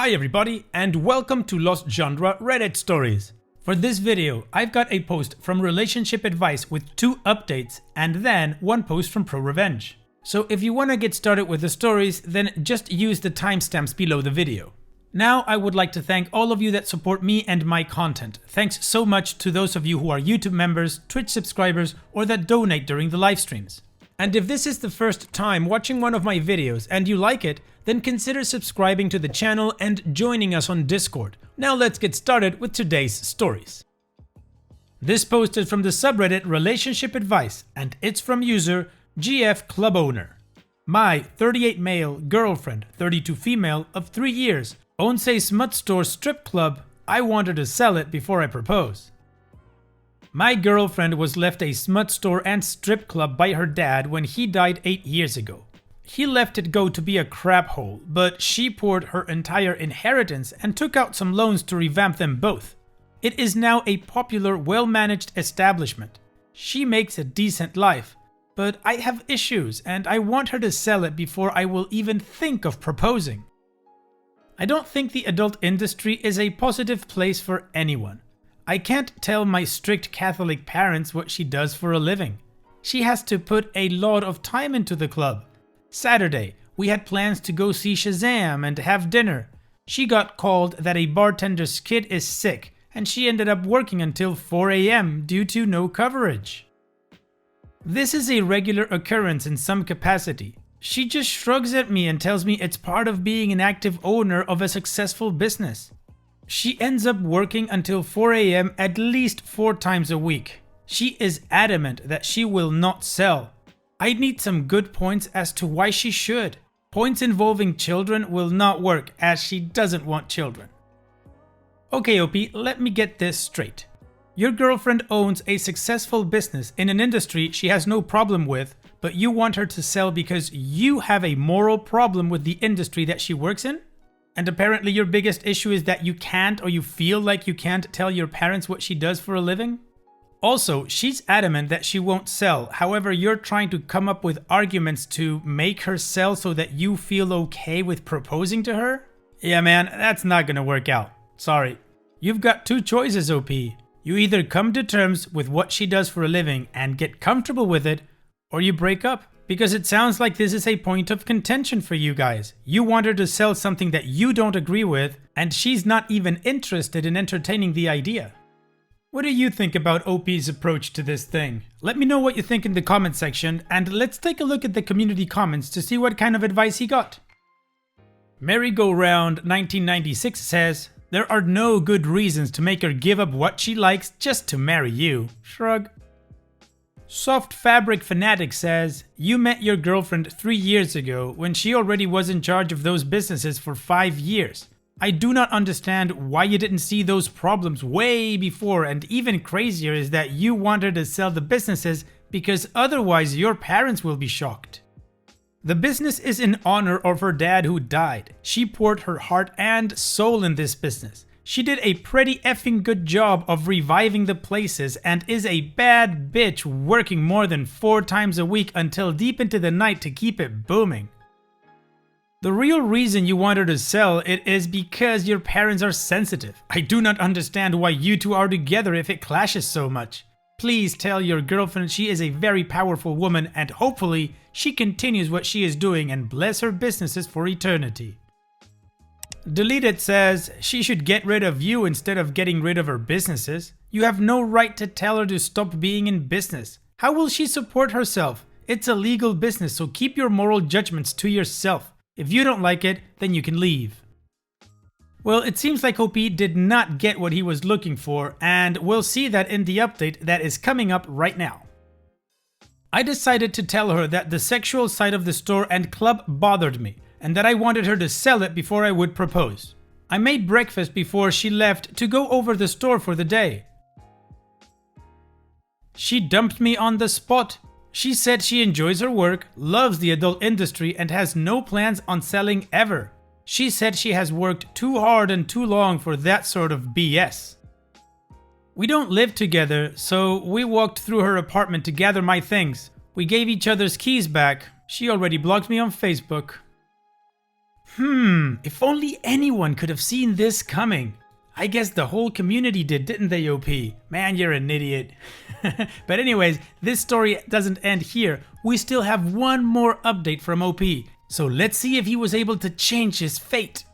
Hi everybody, and welcome to Lost Genre Reddit Stories. For this video, I've got a post from Relationship Advice with 2 updates and then 1 post from Pro Revenge. So if you want to get started with the stories, then just use the timestamps below the video. Now I would like to thank all of you that support me and my content. Thanks so much to those of you who are YouTube members, Twitch subscribers, or that donate during the live streams. And if this is the first time watching one of my videos and you like it, then consider subscribing to the channel and joining us on Discord. Now let's get started with today's stories. This post is from the subreddit Relationship Advice, and it's from user GF Club Owner. My 38 male girlfriend, 32 female, of 3 years, owns a smut store strip club. I want her to sell it before I propose. My girlfriend was left a smut store and strip club by her dad when he died 8 years ago. He let it go to be a crap hole, but she poured her entire inheritance and took out some loans to revamp them both. It is now a popular, well-managed establishment. She makes a decent life, but I have issues and I want her to sell it before I will even think of proposing. I don't think the adult industry is a positive place for anyone. I can't tell my strict Catholic parents what she does for a living. She has to put a lot of time into the club. Saturday, we had plans to go see Shazam and have dinner. She got called that a bartender's kid is sick, and she ended up working until 4 AM due to no coverage. This is a regular occurrence in some capacity. She just shrugs at me and tells me it's part of being an active owner of a successful business. She ends up working until 4 AM at least 4 times a week. She is adamant that she will not sell. I need some good points as to why she should. Points involving children will not work as she doesn't want children. Okay OP, let me get this straight. Your girlfriend owns a successful business in an industry she has no problem with, but you want her to sell because you have a moral problem with the industry that she works in? And apparently your biggest issue is that you can't, or you feel like you can't, tell your parents what she does for a living? Also, she's adamant that she won't sell. However, you're trying to come up with arguments to make her sell so that you feel okay with proposing to her? Yeah man, that's not gonna work out. Sorry. You've got 2 choices, OP. You either come to terms with what she does for a living and get comfortable with it, or you break up. Because it sounds like this is a point of contention for you guys. You want her to sell something that you don't agree with, and she's not even interested in entertaining the idea. What do you think about OP's approach to this thing? Let me know what you think in the comment section, and let's take a look at the community comments to see what kind of advice he got. Merry-Go-Round 1996 says, "There are no good reasons to make her give up what she likes just to marry you." Shrug. Soft Fabric Fanatic says, "You met your girlfriend 3 years ago when she already was in charge of those businesses for 5 years. I do not understand why you didn't see those problems way before, and even crazier is that you want her to sell the businesses because otherwise your parents will be shocked. The business is in honor of her dad who died. She poured her heart and soul in this business. She did a pretty effing good job of reviving the places and is a bad bitch working more than 4 times a week until deep into the night to keep it booming. The real reason you want her to sell it is because your parents are sensitive. I do not understand why you two are together if it clashes so much. Please tell your girlfriend she is a very powerful woman and hopefully she continues what she is doing and bless her businesses for eternity." Deleted says, "She should get rid of you instead of getting rid of her businesses. You have no right to tell her to stop being in business. How will she support herself? It's a legal business, so keep your moral judgments to yourself. If you don't like it, then you can leave." Well, it seems like OP did not get what he was looking for, and we'll see that in the update that is coming up right now. I decided to tell her that the sexual side of the store and club bothered me, and that I wanted her to sell it before I would propose. I made breakfast before she left to go over the store for the day. She dumped me on the spot. She said she enjoys her work, loves the adult industry, and has no plans on selling ever. She said she has worked too hard and too long for that sort of BS. We don't live together, so we walked through her apartment to gather my things. We gave each other's keys back. She already blocked me on Facebook. If only anyone could have seen this coming. I guess the whole community did, didn't they, OP? Man, you're an idiot. But anyways, this story doesn't end here. We still have one more update from OP. So let's see if he was able to change his fate.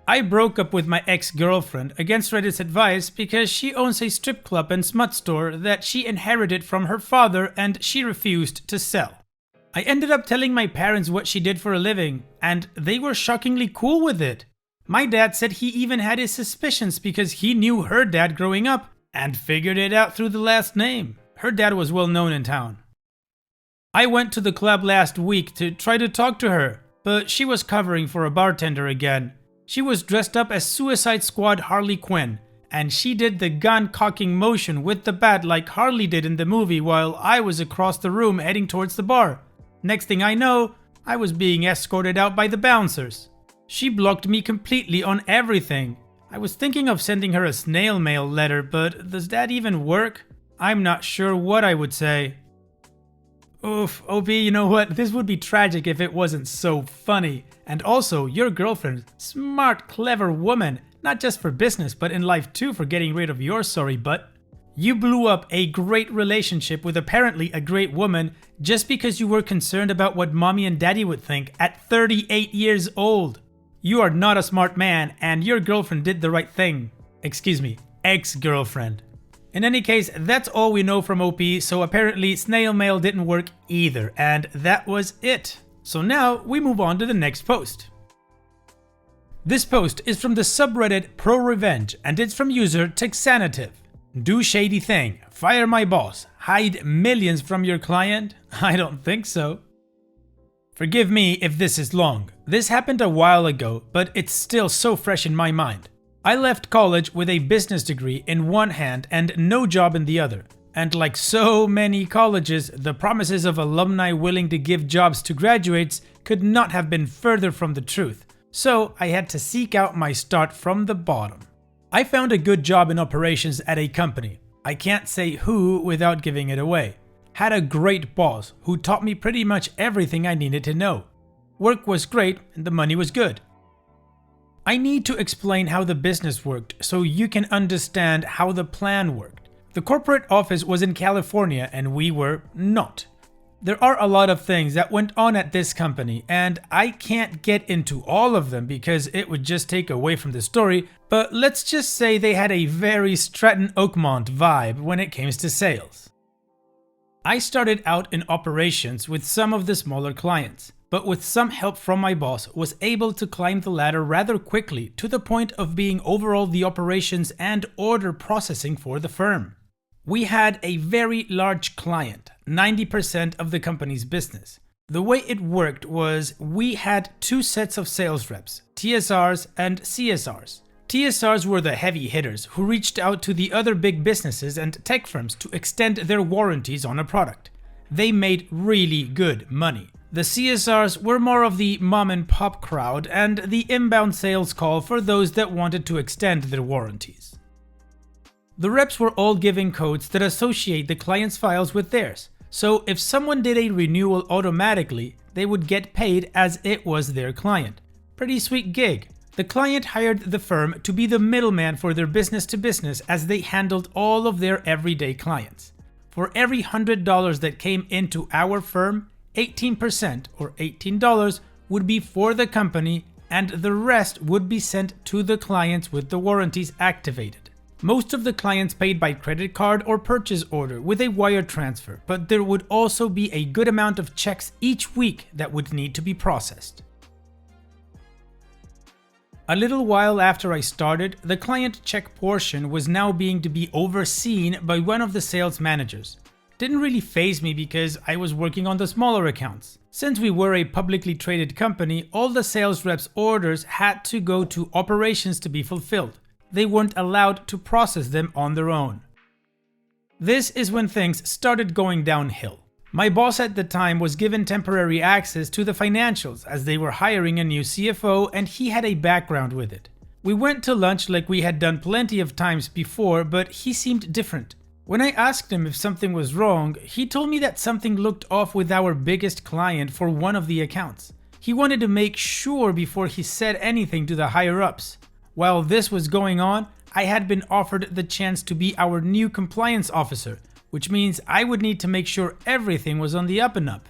I broke up with my ex-girlfriend against Reddit's advice because she owns a strip club and smut store that she inherited from her father and she refused to sell. I ended up telling my parents what she did for a living, and they were shockingly cool with it. My dad said he even had his suspicions because he knew her dad growing up and figured it out through the last name. Her dad was well known in town. I went to the club last week to try to talk to her, but she was covering for a bartender again. She was dressed up as Suicide Squad Harley Quinn, and she did the gun cocking motion with the bat like Harley did in the movie while I was across the room heading towards the bar. Next thing I know, I was being escorted out by the bouncers. She blocked me completely on everything. I was thinking of sending her a snail mail letter, but does that even work? I'm not sure what I would say. Oof, OP, you know what? This would be tragic if it wasn't so funny. And also, your girlfriend, smart, clever woman, not just for business, but in life too, for getting rid of your sorry butt. You blew up a great relationship with apparently a great woman just because you were concerned about what mommy and daddy would think at 38 years old. You are not a smart man and your girlfriend did the right thing. Excuse me, ex-girlfriend. In any case, that's all we know from OP, so apparently snail mail didn't work either, and that was it. So now we move on to the next post. This post is from the subreddit Pro-Revenge and it's from user Texanative. Do shady thing, fire my boss, hide millions from your client? I don't think so. Forgive me if this is long. This happened a while ago, but it's still so fresh in my mind. I left college with a business degree in one hand and no job in the other. And like so many colleges, the promises of alumni willing to give jobs to graduates could not have been further from the truth. So I had to seek out my start from the bottom. I found a good job in operations at a company. I can't say who without giving it away. Had a great boss who taught me pretty much everything I needed to know. Work was great and the money was good. I need to explain how the business worked so you can understand how the plan worked. The corporate office was in California and we were not. There are a lot of things that went on at this company and I can't get into all of them because it would just take away from the story, but let's just say they had a very Stratton Oakmont vibe when it came to sales. I started out in operations with some of the smaller clients, but with some help from my boss was able to climb the ladder rather quickly to the point of being overall the operations and order processing for the firm. We had a very large client, 90% of the company's business. The way it worked was we had two sets of sales reps, TSRs and CSRs. TSRs were the heavy hitters who reached out to the other big businesses and tech firms to extend their warranties on a product. They made really good money. The CSRs were more of the mom and pop crowd and the inbound sales call for those that wanted to extend their warranties. The reps were all given codes that associate the client's files with theirs, so if someone did a renewal automatically, they would get paid as it was their client. Pretty sweet gig. The client hired the firm to be the middleman for their business to business as they handled all of their everyday clients. For every $100 that came into our firm, 18% or $18 would be for the company and the rest would be sent to the clients with the warranties activated. Most of the clients paid by credit card or purchase order with a wire transfer, but there would also be a good amount of checks each week that would need to be processed. A little while after I started, the client check portion was now being to be overseen by one of the sales managers. Didn't really faze me because I was working on the smaller accounts. Since we were a publicly traded company, all the sales reps' orders had to go to operations to be fulfilled. They weren't allowed to process them on their own. This is when things started going downhill. My boss at the time was given temporary access to the financials as they were hiring a new CFO and he had a background with it. We went to lunch like we had done plenty of times before, but he seemed different. When I asked him if something was wrong, he told me that something looked off with our biggest client for one of the accounts. He wanted to make sure before he said anything to the higher-ups. While this was going on, I had been offered the chance to be our new compliance officer, which means I would need to make sure everything was on the up and up.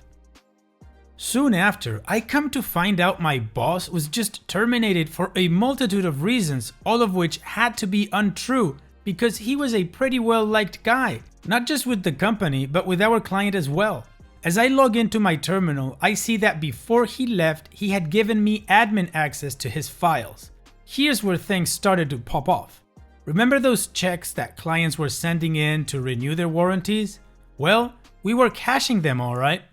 Soon after, I come to find out my boss was just terminated for a multitude of reasons, all of which had to be untrue because he was a pretty well-liked guy, not just with the company, but with our client as well. As I log into my terminal, I see that before he left, he had given me admin access to his files. Here's where things started to pop off. Remember those checks that clients were sending in to renew their warranties? Well, we were cashing them, all right.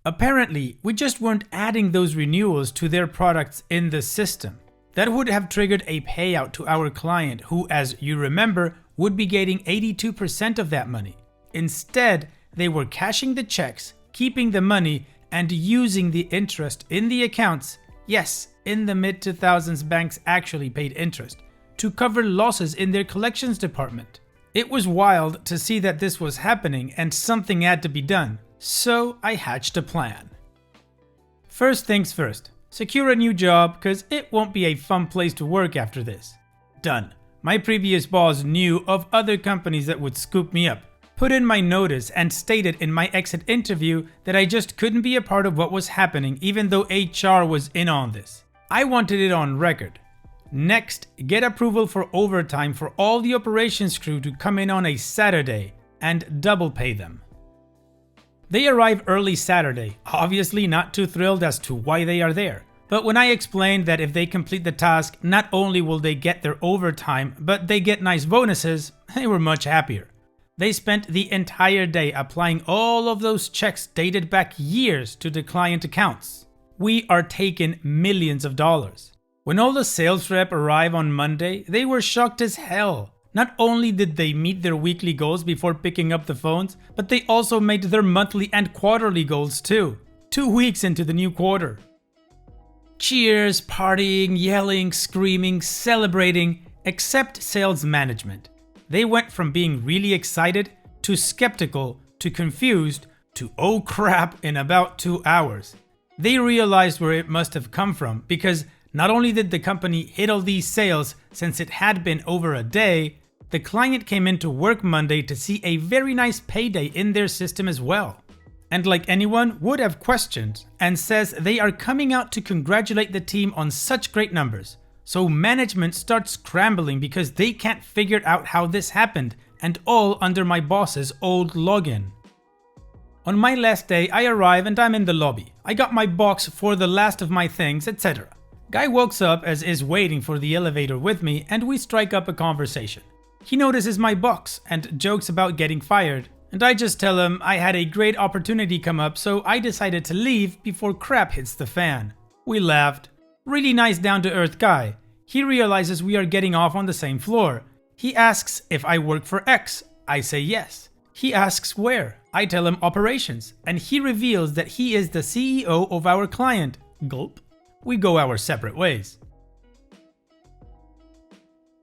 Apparently, we just weren't adding those renewals to their products in the system. That would have triggered a payout to our client who, as you remember, would be getting 82% of that money. Instead, they were cashing the checks, keeping the money, and using the interest in the accounts. Yes, in the mid-2000s, banks actually paid interest to cover losses in their collections department. It was wild to see that this was happening and something had to be done, so I hatched a plan. First things first, secure a new job because it won't be a fun place to work after this. Done. My previous boss knew of other companies that would scoop me up. Put in my notice and stated in my exit interview that I just couldn't be a part of what was happening even though HR was in on this. I wanted it on record. Next, get approval for overtime for all the operations crew to come in on a Saturday and double pay them. They arrive early Saturday, obviously not too thrilled as to why they are there. But when I explained that if they complete the task, not only will they get their overtime, but they get nice bonuses, they were much happier. They spent the entire day applying all of those checks dated back years to the client accounts. We are taking millions of dollars. When all the sales rep arrive on Monday, they were shocked as hell. Not only did they meet their weekly goals before picking up the phones, but they also made their monthly and quarterly goals too, 2 weeks into the new quarter. Cheers, partying, yelling, screaming, celebrating, except sales management. They went from being really excited to skeptical to confused to oh crap in about 2 hours. They realized where it must have come from because not only did the company hit all these sales since it had been over a day, the client came into work Monday to see a very nice payday in their system as well. And like anyone would have questioned, and says they are coming out to congratulate the team on such great numbers. So management starts scrambling because they can't figure out how this happened, and all under my boss's old login. On my last day, I arrive and I'm in the lobby. I got my box for the last of my things, etc. Guy walks up as is waiting for the elevator with me and we strike up a conversation. He notices my box and jokes about getting fired, and I just tell him I had a great opportunity come up so I decided to leave before crap hits the fan. We laughed. Really nice down-to-earth guy. He realizes we are getting off on the same floor. He asks if I work for X. I say yes. He asks where. I tell him operations, and he reveals that he is the CEO of our client. Gulp. We go our separate ways.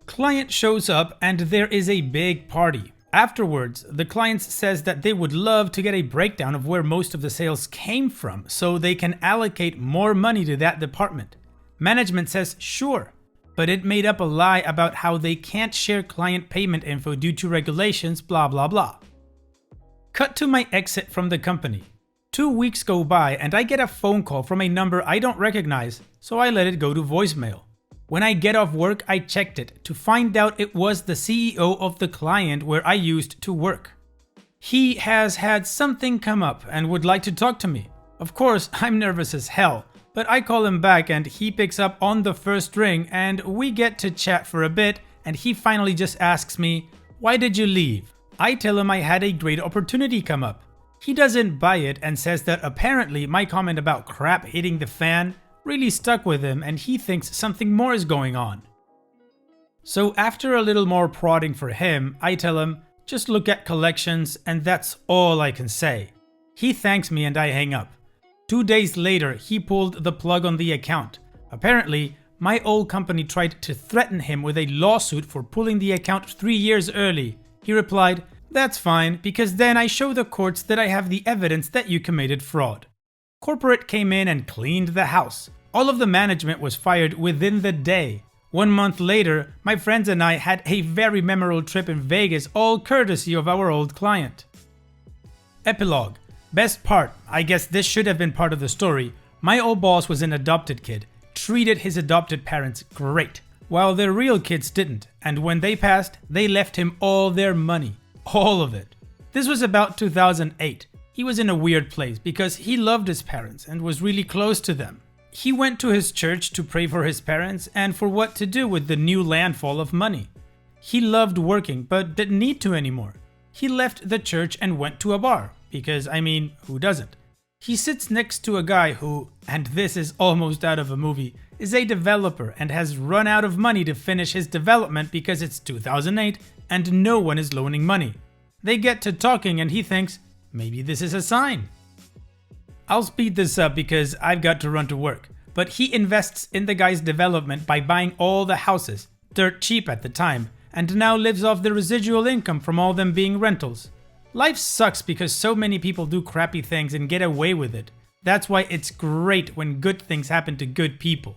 Client shows up and there is a big party. Afterwards, the client says that they would love to get a breakdown of where most of the sales came from so they can allocate more money to that department. Management says sure, but it made up a lie about how they can't share client payment info due to regulations, blah blah blah. Cut to my exit from the company. 2 weeks go by and I get a phone call from a number I don't recognize, so I let it go to voicemail. When I get off work, I checked it to find out it was the CEO of the client where I used to work. He has had something come up and would like to talk to me. Of course, I'm nervous as hell, but I call him back and he picks up on the first ring and we get to chat for a bit and he finally just asks me, "Why did you leave?" I tell him I had a great opportunity come up. He doesn't buy it and says that apparently my comment about crap hitting the fan really stuck with him and he thinks something more is going on. So after a little more prodding for him, I tell him, just look at collections and that's all I can say. He thanks me and I hang up. 2 days later, he pulled the plug on the account. Apparently, my old company tried to threaten him with a lawsuit for pulling the account 3 years early. He replied, "That's fine, because then I show the courts that I have the evidence that you committed fraud." Corporate came in and cleaned the house. All of the management was fired within the day. 1 month later, my friends and I had a very memorable trip in Vegas, all courtesy of our old client. Epilogue. Best part, I guess this should have been part of the story. My old boss was an adopted kid, treated his adopted parents great, while their real kids didn't, and when they passed, they left him all their money. All of it. This was about 2008. He was in a weird place because he loved his parents and was really close to them. He went to his church to pray for his parents and for what to do with the new landfall of money. He loved working but didn't need to anymore. He left the church and went to a bar because, who doesn't? He sits next to a guy who, and this is almost out of a movie, is a developer and has run out of money to finish his development because it's 2008 and no one is loaning money. They get to talking and he thinks, maybe this is a sign. I'll speed this up because I've got to run to work, but he invests in the guy's development by buying all the houses, dirt cheap at the time, and now lives off the residual income from all them being rentals. Life sucks because so many people do crappy things and get away with it. That's why it's great when good things happen to good people.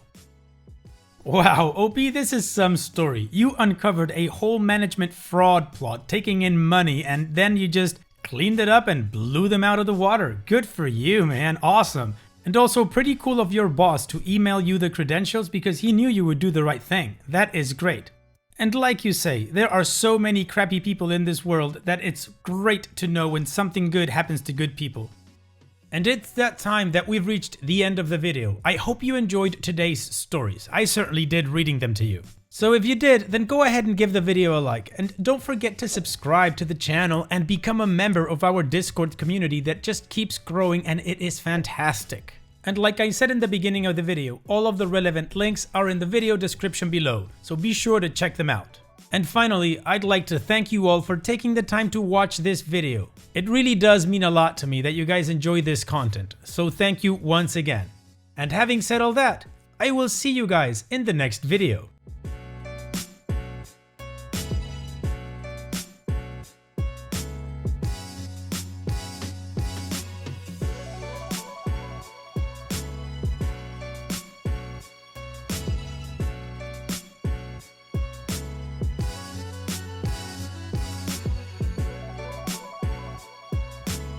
Wow, OP, this is some story. You uncovered a whole management fraud plot, taking in money, and then you just cleaned it up and blew them out of the water. Good for you, man. Awesome. And also pretty cool of your boss to email you the credentials because he knew you would do the right thing. That is great. And like you say, there are so many crappy people in this world that it's great to know when something good happens to good people. And it's that time that we've reached the end of the video. I hope you enjoyed today's stories. I certainly did reading them to you. So if you did, then go ahead and give the video a like, and don't forget to subscribe to the channel and become a member of our Discord community that just keeps growing and it is fantastic. And like I said in the beginning of the video, all of the relevant links are in the video description below, so be sure to check them out. And finally, I'd like to thank you all for taking the time to watch this video. It really does mean a lot to me that you guys enjoy this content, so thank you once again. And having said all that, I will see you guys in the next video.